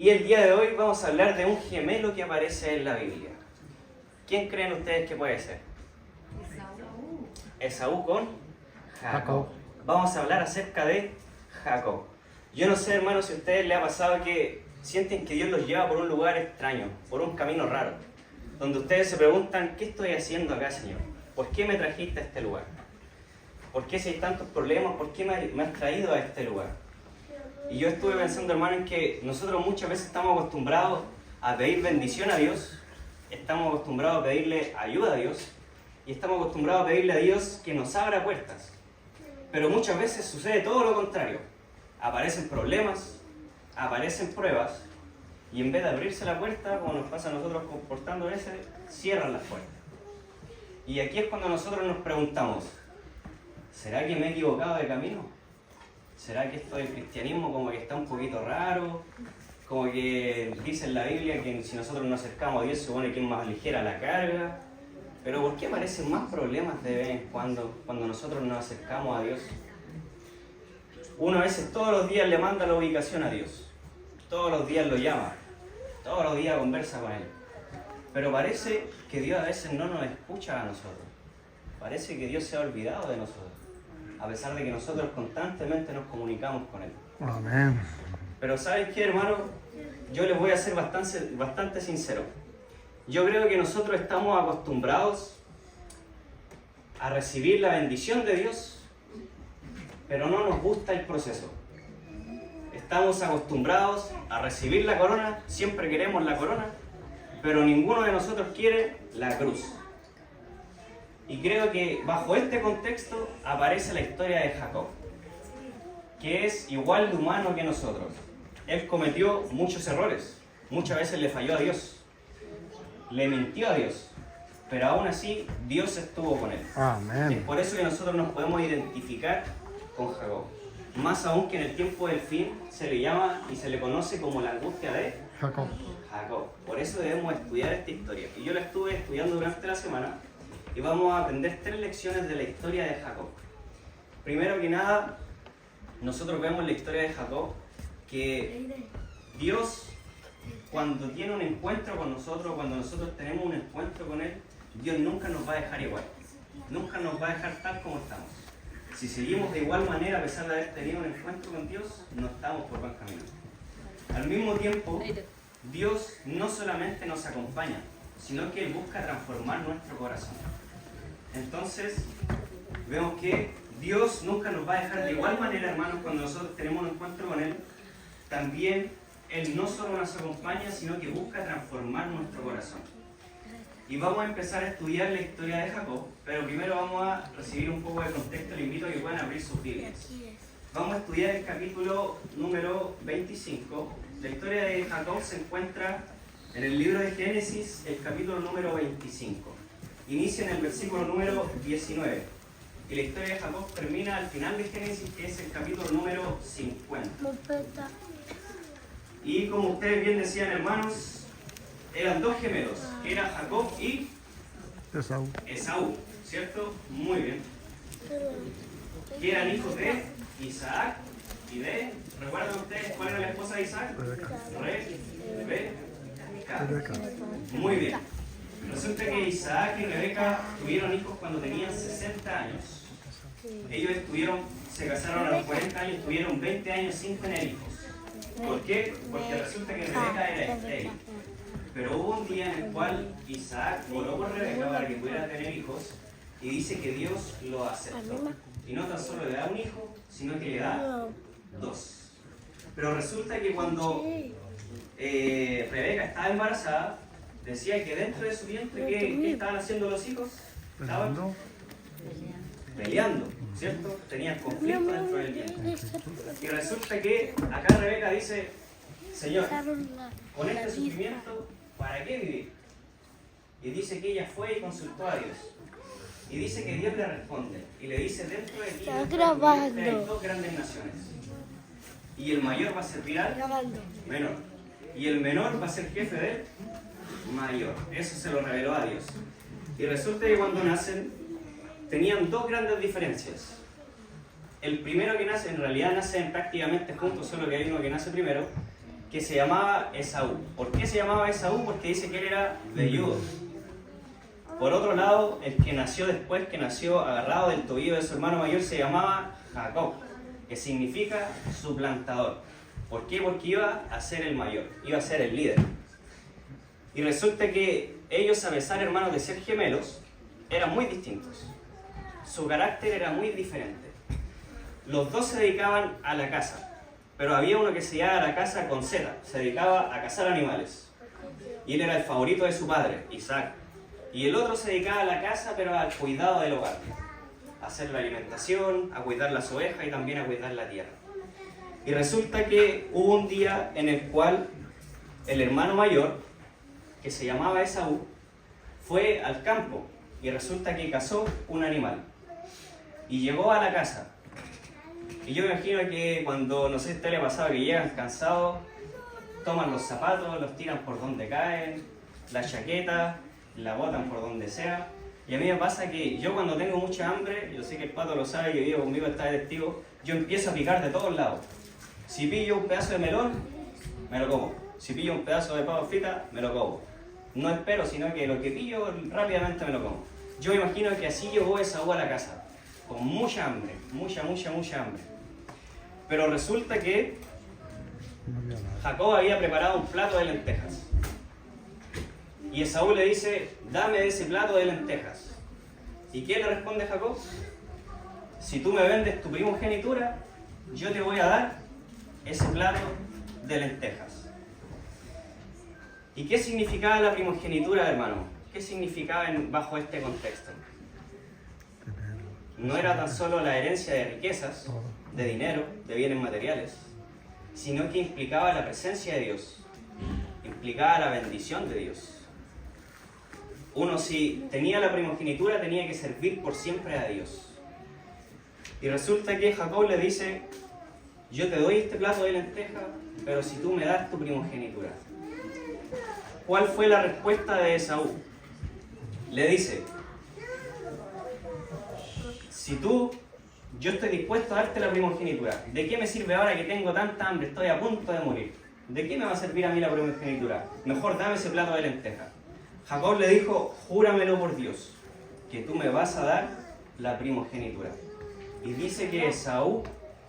Y el día de hoy vamos a hablar de un gemelo que aparece en la Biblia. ¿Quién creen ustedes que puede ser? Esaú con Jacob. Vamos a hablar acerca de Jacob. Yo no sé, hermanos, si a ustedes les ha pasado que sienten que Dios los lleva por un lugar extraño, por un camino raro, donde ustedes se preguntan, ¿qué estoy haciendo acá, Señor? ¿Por qué me trajiste a este lugar? ¿Por qué si hay tantos problemas? ¿Por qué me has traído a este lugar? Y yo estuve pensando, hermano, en que nosotros muchas veces estamos acostumbrados a pedir bendición a Dios, estamos acostumbrados a pedirle ayuda a Dios, y estamos acostumbrados a pedirle a Dios que nos abra puertas. Pero muchas veces sucede todo lo contrario. Aparecen problemas, aparecen pruebas, y en vez de abrirse la puerta, como nos pasa a nosotros comportando ese, cierran las puertas. Y aquí es cuando nosotros nos preguntamos, ¿será que me he equivocado de camino? ¿Será que esto del cristianismo como que está un poquito raro? Como que dice en la Biblia que si nosotros nos acercamos a Dios se supone que es más ligera la carga. Pero ¿por qué aparecen más problemas de vez en cuando nosotros nos acercamos a Dios? Uno a veces todos los días le manda la ubicación a Dios. Todos los días lo llama. Todos los días conversa con Él. Pero parece que Dios a veces no nos escucha a nosotros. Parece que Dios se ha olvidado de nosotros, a pesar de que nosotros constantemente nos comunicamos con Él. Amén. Pero ¿saben qué, hermano? Yo les voy a ser bastante sincero. Yo creo que nosotros estamos acostumbrados a recibir la bendición de Dios, pero no nos gusta el proceso. Estamos acostumbrados a recibir la corona, siempre queremos la corona, pero ninguno de nosotros quiere la cruz. Y creo que bajo este contexto aparece la historia de Jacob, que es igual de humano que nosotros. Él cometió muchos errores, muchas veces le falló a Dios, le mintió a Dios, pero aún así Dios estuvo con él. Amén. Es por eso que nosotros nos podemos identificar con Jacob. Más aún que en el tiempo del fin se le llama y se le conoce como la angustia de Jacob. Por eso debemos estudiar esta historia. Y yo la estuve estudiando durante la semana. Y vamos a aprender 3 lecciones de la historia de Jacob. Primero que nada, nosotros vemos en la historia de Jacob que Dios, cuando tiene un encuentro con nosotros, cuando nosotros tenemos un encuentro con Él, Dios nunca nos va a dejar igual. Nunca nos va a dejar tal como estamos. Si seguimos de igual manera, a pesar de haber tenido un encuentro con Dios, no estamos por buen camino. Al mismo tiempo, Dios no solamente nos acompaña, sino que Él busca transformar nuestro corazón. Entonces, vemos que Dios nunca nos va a dejar de igual manera, hermanos, cuando nosotros tenemos un encuentro con Él. También Él no solo nos acompaña, sino que busca transformar nuestro corazón. Y vamos a empezar a estudiar la historia de Jacob, pero primero vamos a recibir un poco de contexto. Les invito a que puedan abrir sus Biblias. Vamos a estudiar el capítulo número 25. La historia de Jacob se encuentra en el libro de Génesis, el capítulo número 25. Inicia en el versículo número 19. Y la historia de Jacob termina al final de Génesis, que es el capítulo número 50. Y como ustedes bien decían, hermanos, eran 2 gemelos, que eran Jacob y Esaú, ¿cierto? Muy bien. Que eran hijos de Isaac y de... ¿Recuerdan ustedes cuál era la esposa de Isaac? Rebeca. Muy bien. Resulta que Isaac y Rebeca tuvieron hijos cuando tenían 60 años. Ellos se casaron a los 40 años, tuvieron 20 años sin tener hijos. ¿Por qué? Porque resulta que Rebeca era estéril. Pero hubo un día en el cual Isaac oró por Rebeca para que pudiera tener hijos y dice que Dios lo aceptó. Y no tan solo le da un hijo, sino que le da 2. Pero resulta que cuando Rebeca estaba embarazada, decía que dentro de su vientre, ¿qué estaban haciendo los hijos? Estaban peleando, ¿cierto? Tenían conflicto dentro del vientre. Y resulta que acá Rebeca dice, Señor, con este sufrimiento, ¿para qué vivir? Y dice que ella fue y consultó a Dios. Y dice que Dios le responde. Y le dice, dentro de ti hay 2 grandes naciones. Y el mayor va a servir al menor. Y el menor va a ser jefe del mayor. Eso se lo reveló a Dios. Y resulta que cuando nacen, tenían 2 grandes diferencias. El primero que nace, en realidad nacen prácticamente juntos, solo que hay uno que nace primero. que se llamaba Esaú. ¿Por qué se llamaba Esaú? Porque dice que él era velludo. Por otro lado, el que nació después, que nació agarrado del tobillo de su hermano mayor, se llamaba Jacob, que significa suplantador. ¿Por qué? Porque iba a ser el mayor, iba a ser el líder. Y resulta que ellos, a pesar, hermanos, de ser gemelos, eran muy distintos. Su carácter era muy diferente. Los dos se dedicaban a la caza, pero había uno que se dedicaba a la caza con Z, se dedicaba a cazar animales. Y él era el favorito de su padre, Isaac. Y el otro se dedicaba a la caza, pero al cuidado del hogar. A hacer la alimentación, a cuidar las ovejas y también a cuidar la tierra. Y resulta que hubo un día en el cual el hermano mayor, que se llamaba Esaú, fue al campo y resulta que cazó un animal. Y llegó a la casa. Y yo me imagino que cuando, no sé si a usted le ha pasado que llegan cansados, toman los zapatos, los tiran por donde caen, la chaqueta, la botan por donde sea. Y a mí me pasa que yo cuando tengo mucha hambre, yo sé que el Pato lo sabe, que vive conmigo, está de testigo, yo empiezo a picar de todos lados. Si pillo un pedazo de melón, me lo como. Si pillo un pedazo de papa frita, me lo como. No espero, sino que lo que pillo rápidamente me lo como. Yo me imagino que así llegó Esaú a la casa, con mucha hambre, mucha hambre. Pero resulta que Jacob había preparado un plato de lentejas. Y Esaú le dice, dame de ese plato de lentejas. ¿Y qué le responde Jacob? Si tú me vendes tu primogenitura, yo te voy a dar ese plato de lentejas. ¿Y qué significaba la primogenitura, hermano? ¿Qué significaba bajo este contexto? No era tan solo la herencia de riquezas, de dinero, de bienes materiales, sino que implicaba la presencia de Dios, implicaba la bendición de Dios. Uno, si tenía la primogenitura, tenía que servir por siempre a Dios. Y resulta que Jacob le dice, yo te doy este plato de lentejas, pero si tú me das tu primogenitura. ¿Cuál fue la respuesta de Esaú? Le dice, si yo estoy dispuesto a darte la primogenitura, ¿de qué me sirve ahora que tengo tanta hambre, estoy a punto de morir? ¿De qué me va a servir a mí la primogenitura? Mejor dame ese plato de lentejas. Jacob le dijo, júramelo por Dios, que tú me vas a dar la primogenitura. Y dice que Esaú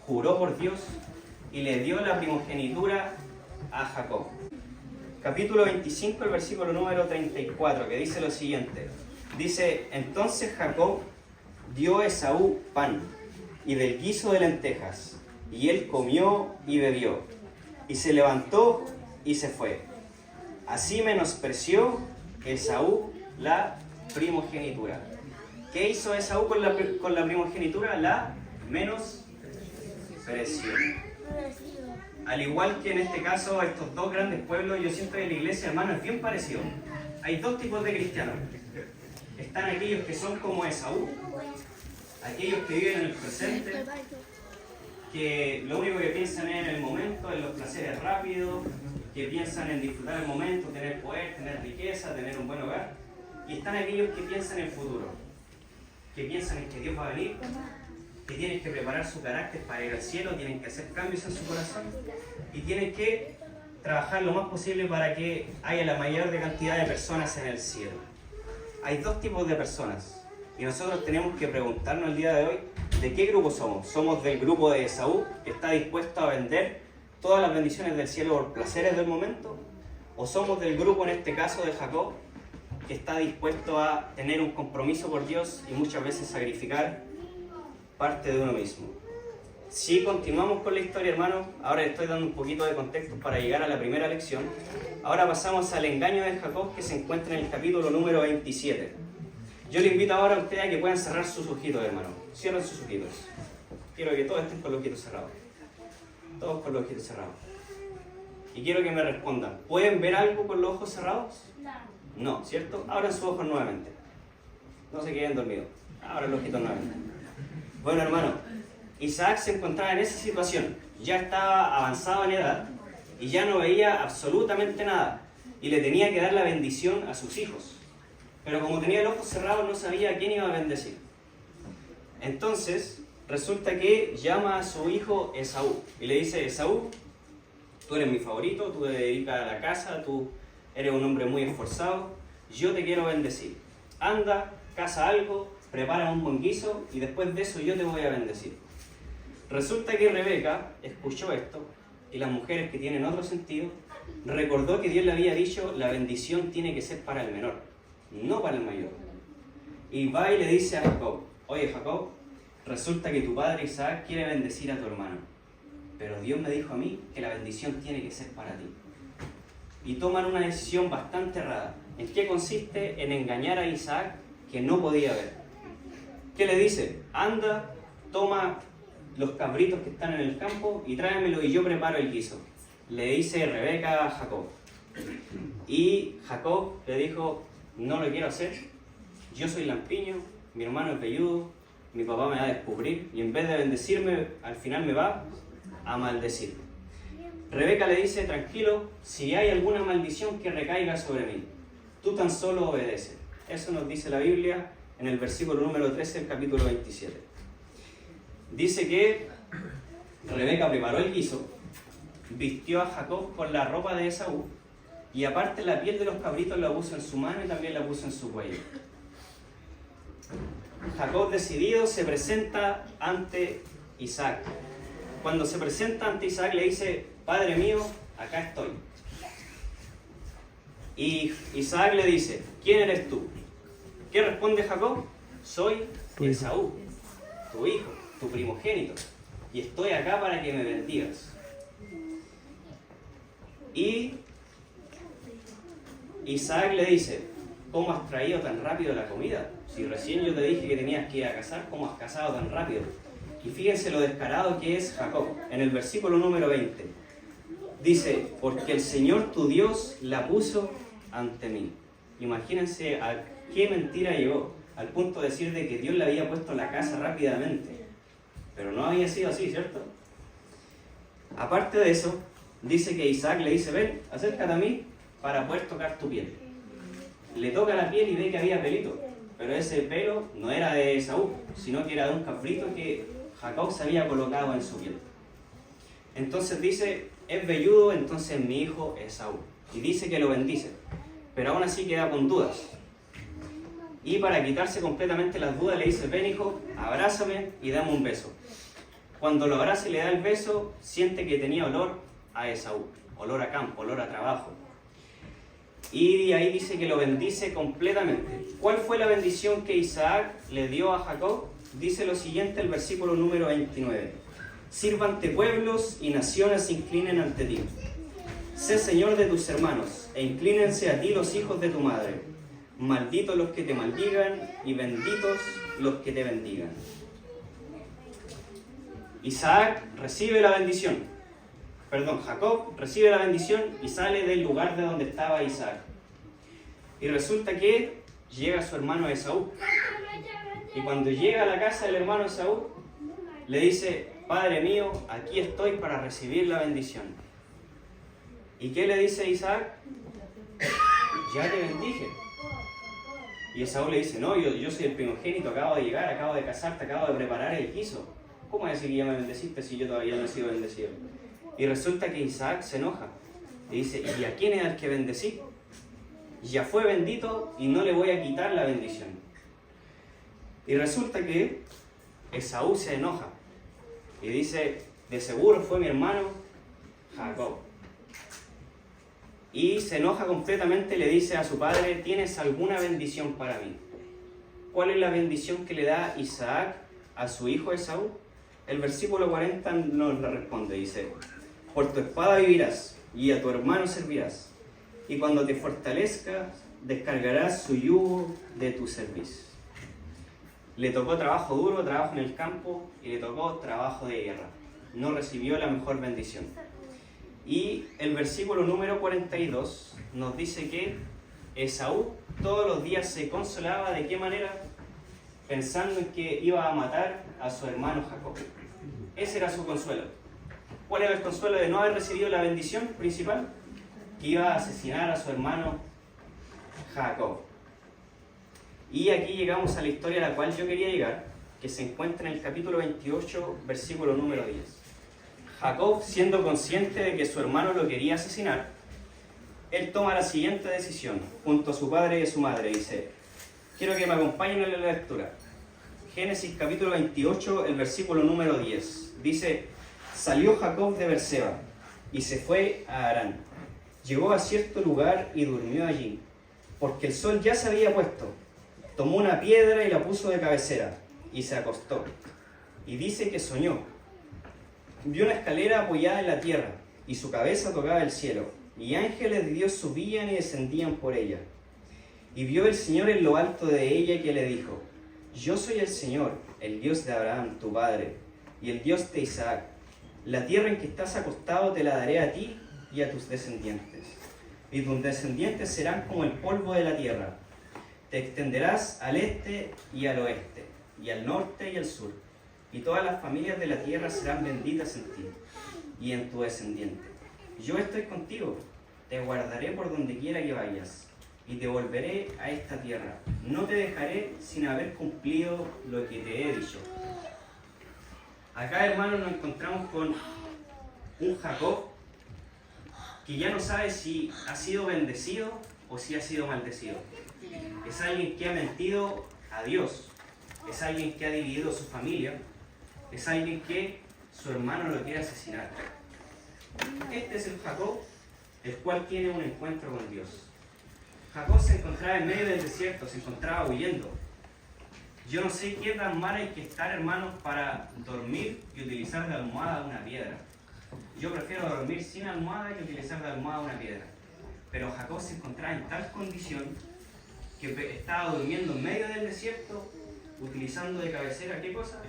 juró por Dios y le dio la primogenitura a Jacob. Capítulo 25, el versículo número 34, que dice lo siguiente. Dice, entonces Jacob dio a Esaú pan y del guiso de lentejas, y él comió y bebió, y se levantó y se fue. Así menospreció Esaú la primogenitura. ¿Qué hizo Esaú con la primogenitura? La menospreció. Al igual que en este caso, estos dos grandes pueblos, yo siento que la iglesia, hermano, es bien parecido. Hay dos tipos de cristianos. Están aquellos que son como Esaú, aquellos que viven en el presente, que lo único que piensan es en el momento, en los placeres rápidos, que piensan en disfrutar el momento, tener poder, tener riqueza, tener un buen hogar. Y están aquellos que piensan en el futuro, que piensan en que Dios va a venir, que tienen que preparar su carácter para ir al cielo, tienen que hacer cambios en su corazón y tienen que trabajar lo más posible para que haya la mayor cantidad de personas en el cielo. Hay dos tipos de personas y nosotros tenemos que preguntarnos el día de hoy de qué grupo somos. ¿Somos del grupo de Esaú, que está dispuesto a vender todas las bendiciones del cielo por placeres del momento? ¿O somos del grupo, en este caso, de Jacob, que está dispuesto a tener un compromiso por Dios y muchas veces sacrificar parte de uno mismo? Si continuamos con la historia, hermano, ahora estoy dando un poquito de contexto para llegar a la primera lección. Ahora pasamos al engaño de Jacob, que se encuentra en el capítulo número 27. Yo le invito ahora a ustedes a que puedan cerrar sus ojitos, hermano. Cierren sus ojitos. Quiero que todos estén con los ojitos cerrados. Todos con los ojitos cerrados. Y quiero que me respondan, ¿pueden ver algo con los ojos cerrados? No, ¿cierto? Abran sus ojos nuevamente. No se queden dormidos. Abran los ojitos nuevamente. Bueno, hermano, Isaac se encontraba en esa situación. Ya estaba avanzado en edad y ya no veía absolutamente nada. Y le tenía que dar la bendición a sus hijos. Pero como tenía los ojos cerrados, no sabía a quién iba a bendecir. Entonces, resulta que llama a su hijo Esaú y le dice, Esaú, tú eres mi favorito, tú te dedicas a la casa, tú eres un hombre muy esforzado, yo te quiero bendecir. Anda, caza algo, prepara un buen guiso y después de eso yo te voy a bendecir. Resulta que Rebeca escuchó esto y las mujeres que tienen otro sentido recordó que Dios le había dicho la bendición tiene que ser para el menor, no para el mayor. Y va y le dice a Jacob, oye Jacob, resulta que tu padre Isaac quiere bendecir a tu hermano, pero Dios me dijo a mí que la bendición tiene que ser para ti. Y toman una decisión bastante errada. ¿En qué consiste? En engañar a Isaac que no podía ver. ¿Qué le dice? Anda, toma los cabritos que están en el campo y tráemelo y yo preparo el guiso. Le dice Rebeca a Jacob. Y Jacob le dijo, no lo quiero hacer, yo soy lampiño, mi hermano es velludo, mi papá me va a descubrir y en vez de bendecirme, al final me va a maldecir. Rebeca le dice, tranquilo, si hay alguna maldición que recaiga sobre mí, tú tan solo obedece. Eso nos dice la Biblia en el versículo número 13 del capítulo 27. Dice que Rebeca preparó el guiso, vistió a Jacob con la ropa de Esaú y aparte la piel de los cabritos la puso en su mano y también la puso en su cuello. Jacob decidido se presenta ante Isaac. Cuando se presenta ante Isaac le dice, Padre mío, acá estoy. Y Isaac le dice, ¿quién eres tú? ¿Qué responde Jacob? Soy Esaú, tu hijo, tu primogénito, y estoy acá para que me bendigas. Y Isaac le dice, ¿cómo has traído tan rápido la comida? Si recién yo te dije que tenías que ir a cazar, ¿cómo has cazado tan rápido? Y fíjense lo descarado que es Jacob. En el versículo número 20 dice, porque el Señor tu Dios la puso ante mí. Imagínense a qué mentira llegó, al punto de decir de que Dios le había puesto la casa rápidamente. Pero no había sido así, ¿cierto? Aparte de eso, dice que Isaac le dice, ven, acércate a mí para poder tocar tu piel. Le toca la piel y ve que había pelito, pero ese pelo no era de Esaú, sino que era de un cabrito que Jacob se había colocado en su piel. Entonces dice, es velludo, entonces mi hijo Esaú. Y dice que lo bendice, pero aún así queda con dudas. Y para quitarse completamente las dudas le dice, ven hijo, abrázame y dame un beso. Cuando lo abraza y le da el beso, siente que tenía olor a Esaú, olor a campo, olor a trabajo. Y ahí dice que lo bendice completamente. ¿Cuál fue la bendición que Isaac le dio a Jacob? Dice lo siguiente el versículo número 29. Sírvante pueblos y naciones se inclinen ante ti. Sé señor de tus hermanos e inclínense a ti los hijos de tu madre. Malditos los que te maldigan y benditos los que te bendigan. Jacob recibe la bendición y sale del lugar de donde estaba Isaac. Y resulta que llega su hermano Esaú. Y cuando llega a la casa del hermano Esaú, le dice, Padre mío, aquí estoy para recibir la bendición. ¿Y qué le dice Isaac? Ya te bendije. Y Esaú le dice, no, yo soy el primogénito, acabo de llegar, acabo de casarte, acabo de preparar el guiso. ¿Cómo es decir que ya me bendeciste si yo todavía no he sido bendecido? Y resulta que Isaac se enoja. Y dice, ¿y a quién es el que bendecí? Ya fue bendito y no le voy a quitar la bendición. Y resulta que Esaú se enoja. Y dice, de seguro fue mi hermano Jacob. Y se enoja completamente y le dice a su padre, ¿tienes alguna bendición para mí? ¿Cuál es la bendición que le da Isaac a su hijo Esaú? El versículo 40 nos le responde, dice, por tu espada vivirás y a tu hermano servirás, y cuando te fortalezcas, descargarás su yugo de tu servicio. Le tocó trabajo duro, trabajo en el campo, y le tocó trabajo de guerra. No recibió la mejor bendición. Y el versículo número 42 nos dice que Esaú todos los días se consolaba, ¿de qué manera? Pensando en que iba a matar a su hermano Jacob. Ese era su consuelo. ¿Cuál era el consuelo de no haber recibido la bendición principal? Que iba a asesinar a su hermano Jacob. Y aquí llegamos a la historia a la cual yo quería llegar, que se encuentra en el capítulo 28, versículo número 10. Jacob, siendo consciente de que su hermano lo quería asesinar, él toma la siguiente decisión, junto a su padre y a su madre. Dice, quiero que me acompañen en la lectura. Génesis capítulo 28, el versículo número 10. Dice, salió Jacob de Berseba y se fue a Harán. Llegó a cierto lugar y durmió allí, porque el sol ya se había puesto. Tomó una piedra y la puso de cabecera y se acostó. Y dice que soñó. Vio una escalera apoyada en la tierra y su cabeza tocaba el cielo, y ángeles de Dios subían y descendían por ella. Y vio el Señor en lo alto de ella, que le dijo, yo soy el Señor, el Dios de Abraham, tu padre, y el Dios de Isaac. La tierra en que estás acostado te la daré a ti y a tus descendientes. Y tus descendientes serán como el polvo de la tierra. Te extenderás al este y al oeste, y al norte y al sur. Y todas las familias de la tierra serán benditas en ti y en tu descendiente. Yo estoy contigo, te guardaré por donde quiera que vayas, y te volveré a esta tierra. No te dejaré sin haber cumplido lo que te he dicho. Acá, hermanos, nos encontramos con un Jacob que ya no sabe si ha sido bendecido o si ha sido maldecido. Es alguien que ha mentido a Dios, es alguien que ha dividido su familia, es alguien que su hermano lo quiere asesinar. Este es el Jacob, el cual tiene un encuentro con Dios. Jacob se encontraba en medio del desierto, se encontraba huyendo. Yo no sé qué tan mal hay que estar, hermanos, para dormir y utilizar de almohada una piedra. Yo prefiero dormir sin almohada que utilizar de almohada una piedra. Pero Jacob se encontraba en tal condición que estaba durmiendo en medio del desierto, utilizando de cabecera, ¿qué cosa?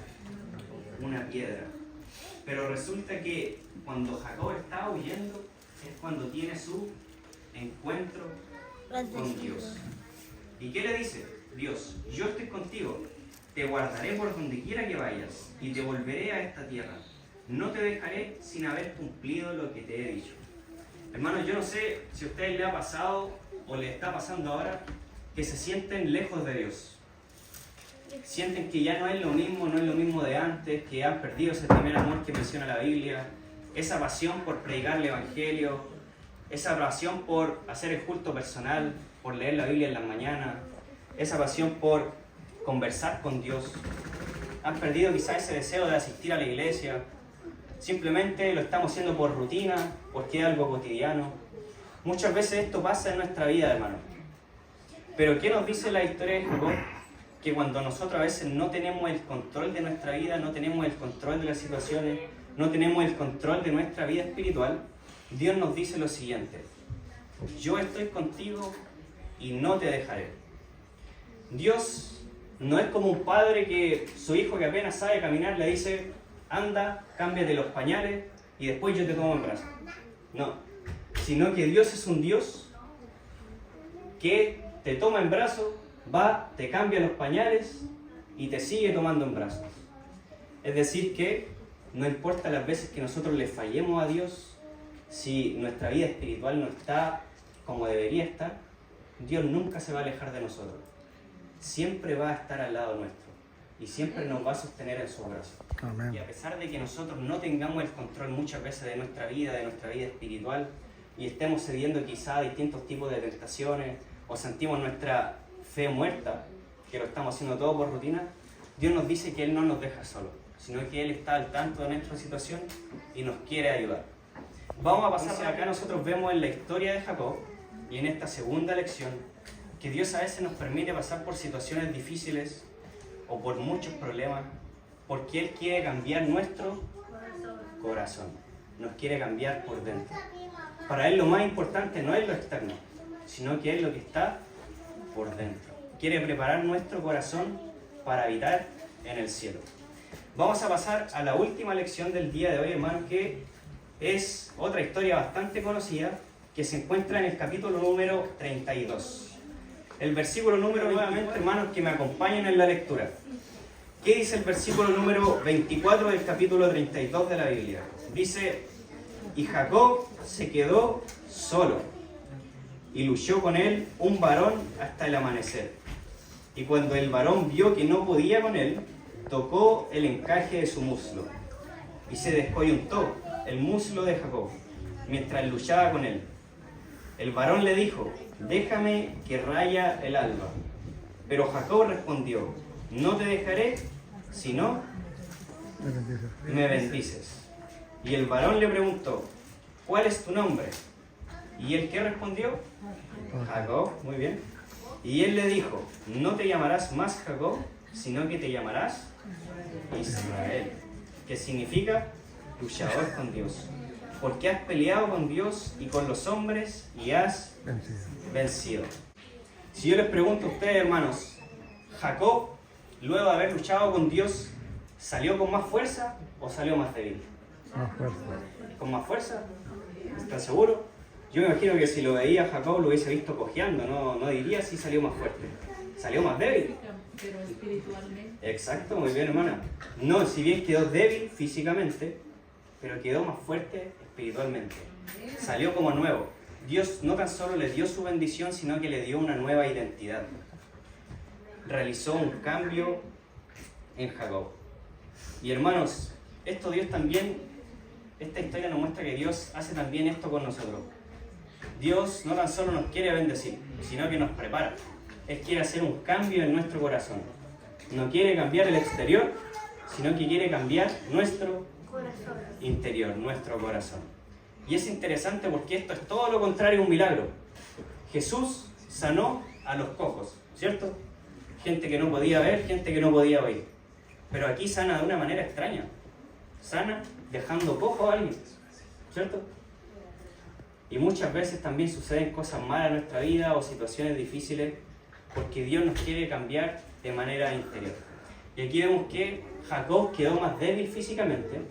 Una piedra. Pero resulta que cuando Jacob estaba huyendo es cuando tiene su encuentro con Dios. ¿Y qué le dice? Dios, yo estoy contigo, te guardaré por donde quiera que vayas y te volveré a esta tierra. No te dejaré sin haber cumplido lo que te he dicho. Hermanos, yo no sé si a ustedes les ha pasado o les está pasando ahora que se sienten lejos de Dios. Sienten que ya no es lo mismo de antes, que han perdido ese primer amor que menciona la Biblia, esa pasión por predicar el Evangelio, esa pasión por hacer el culto personal, por leer la Biblia en las mañanas, esa pasión por conversar con Dios. Han perdido quizás ese deseo de asistir a la iglesia. Simplemente lo estamos haciendo por rutina, porque es algo cotidiano. Muchas veces esto pasa en nuestra vida, hermano. Pero ¿qué nos dice la historia de Jacob? Que cuando nosotros a veces no tenemos el control de nuestra vida, no tenemos el control de las situaciones, no tenemos el control de nuestra vida espiritual, Dios nos dice lo siguiente: yo estoy contigo y no te dejaré. Dios no es como un padre que su hijo que apenas sabe caminar le dice: anda, cámbiate los pañales y después yo te tomo en brazos. No, sino que Dios es un Dios que te toma en brazos, va, te cambia los pañales y te sigue tomando en brazos. Es decir que no importa las veces que nosotros le fallemos a Dios, si nuestra vida espiritual no está como debería estar, Dios nunca se va a alejar de nosotros. Siempre va a estar al lado nuestro y siempre nos va a sostener en su brazo. Amén. Y a pesar de que nosotros no tengamos el control muchas veces de nuestra vida espiritual, y estemos cediendo quizá a distintos tipos de tentaciones, o sentimos nuestra fe muerta, que lo estamos haciendo todo por rutina, Dios nos dice que Él no nos deja solos, sino que Él está al tanto de nuestra situación y nos quiere ayudar. Vamos a pasar acá, nosotros vemos en la historia de Jacob, y en esta segunda lección, que Dios a veces nos permite pasar por situaciones difíciles o por muchos problemas, porque Él quiere cambiar nuestro corazón, nos quiere cambiar por dentro. Para Él lo más importante no es lo externo, sino que es lo que está por dentro. Quiere preparar nuestro corazón para habitar en el cielo. Vamos a pasar a la última lección del día de hoy, hermanos, que es otra historia bastante conocida, que se encuentra en el capítulo número 32. El versículo número, nuevamente, hermanos, que me acompañen en la lectura. ¿Qué dice el versículo número 24 del capítulo 32 de la Biblia? Dice: y Jacob se quedó solo, y luchó con él un varón hasta el amanecer. Y cuando el varón vio que no podía con él, tocó el encaje de su muslo, y se descoyuntó, el muslo de Jacob, mientras luchaba con él. El varón le dijo: déjame que raya el alba. Pero Jacob respondió: no te dejaré, sino me bendices. Y el varón le preguntó: ¿cuál es tu nombre? ¿Y él qué respondió? Jacob, muy bien. Y él le dijo: no te llamarás más Jacob, sino que te llamarás Israel, que significa luchador con Dios, porque has peleado con Dios y con los hombres y has vencido. Si yo les pregunto a ustedes, hermanos, Jacob, luego de haber luchado con Dios, ¿salió con más fuerza o salió más débil? Más fuerza. ¿Con más fuerza? ¿Están seguros? Yo me imagino que si lo veía Jacob lo hubiese visto cojeando, no diría si salió más fuerte. Salió más débil. Pero espiritualmente. Exacto, muy bien, hermana. No, si bien quedó débil físicamente, pero quedó más fuerte espiritualmente. Salió como nuevo. Dios no tan solo le dio su bendición, sino que le dio una nueva identidad. Realizó un cambio en Jacob. Y hermanos, esta historia nos muestra que Dios hace también esto con nosotros. Dios no tan solo nos quiere bendecir, sino que nos prepara. Él quiere hacer un cambio en nuestro corazón. No quiere cambiar el exterior, sino que quiere cambiar nuestro interior, nuestro corazón. Y es interesante porque esto es todo lo contrario a un milagro. Jesús sanó a los cojos, ¿cierto? Gente que no podía ver, gente que no podía oír. Pero aquí sana de una manera extraña. Sana dejando cojo a alguien, ¿cierto? Y muchas veces también suceden cosas malas en nuestra vida o situaciones difíciles porque Dios nos quiere cambiar de manera interior. Y aquí vemos que Jacob quedó más débil físicamente,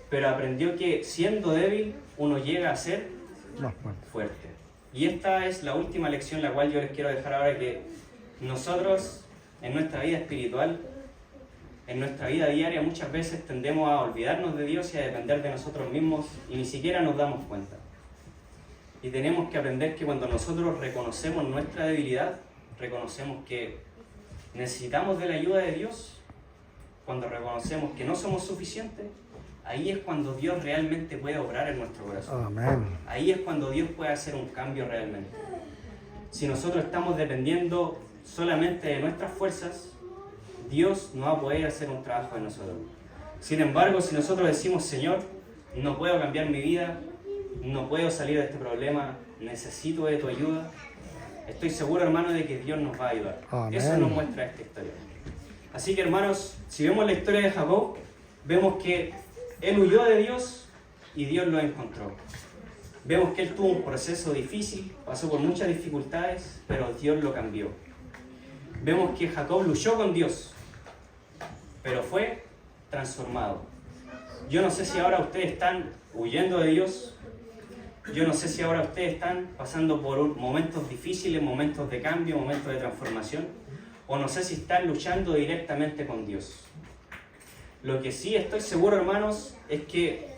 pero aprendió que siendo débil uno llega a ser Más fuerte. Y esta es la última lección la cual yo les quiero dejar ahora, que nosotros en nuestra vida espiritual, en nuestra vida diaria, muchas veces tendemos a olvidarnos de Dios y a depender de nosotros mismos y ni siquiera nos damos cuenta. Y tenemos que aprender que cuando nosotros reconocemos nuestra debilidad, reconocemos que necesitamos de la ayuda de Dios, cuando reconocemos que no somos suficientes, ahí es cuando Dios realmente puede obrar en nuestro corazón. Amén. Ahí es cuando Dios puede hacer un cambio realmente. Si nosotros estamos dependiendo solamente de nuestras fuerzas, Dios no va a poder hacer un trabajo en nosotros. Sin embargo, si nosotros decimos: Señor, no puedo cambiar mi vida, no puedo salir de este problema, necesito de tu ayuda, estoy seguro, hermano, de que Dios nos va a ayudar. Amén. Eso nos muestra esta historia. Así que, hermanos, si vemos la historia de Jacob, vemos que él huyó de Dios y Dios lo encontró. Vemos que él tuvo un proceso difícil, pasó por muchas dificultades, pero Dios lo cambió. Vemos que Jacob luchó con Dios, pero fue transformado. Yo no sé si ahora ustedes están huyendo de Dios. Yo no sé si ahora ustedes están pasando por momentos difíciles, momentos de cambio, momentos de transformación, o no sé si están luchando directamente con Dios. Lo que sí estoy seguro, hermanos, es que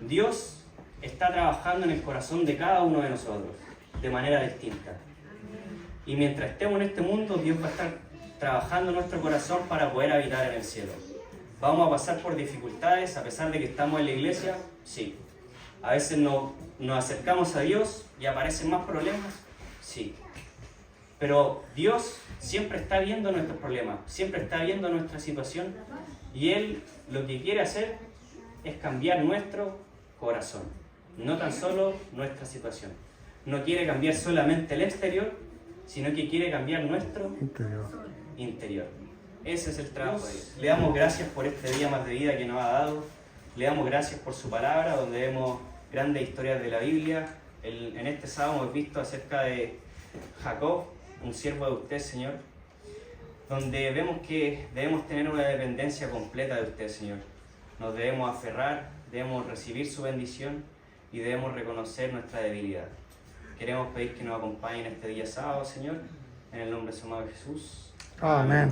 Dios está trabajando en el corazón de cada uno de nosotros, de manera distinta. Y mientras estemos en este mundo, Dios va a estar trabajando en nuestro corazón para poder habitar en el cielo. ¿Vamos a pasar por dificultades a pesar de que estamos en la iglesia? Sí. ¿A veces nos acercamos a Dios y aparecen más problemas? Sí. Pero Dios siempre está viendo nuestros problemas, siempre está viendo nuestra situación, y Él lo que quiere hacer es cambiar nuestro corazón, no tan solo nuestra situación. No quiere cambiar solamente el exterior, sino que quiere cambiar nuestro interior. Ese es el trabajo de Dios. Le damos gracias por este día más de vida que nos ha dado. Le damos gracias por su palabra, donde vemos grandes historias de la Biblia. En este sábado hemos visto acerca de Jacob, un siervo de usted, Señor, donde vemos que debemos tener una dependencia completa de usted, Señor. Nos debemos aferrar, debemos recibir su bendición y debemos reconocer nuestra debilidad. Queremos pedir que nos acompañen este día sábado, Señor, en el nombre de su amado Jesús. Amén.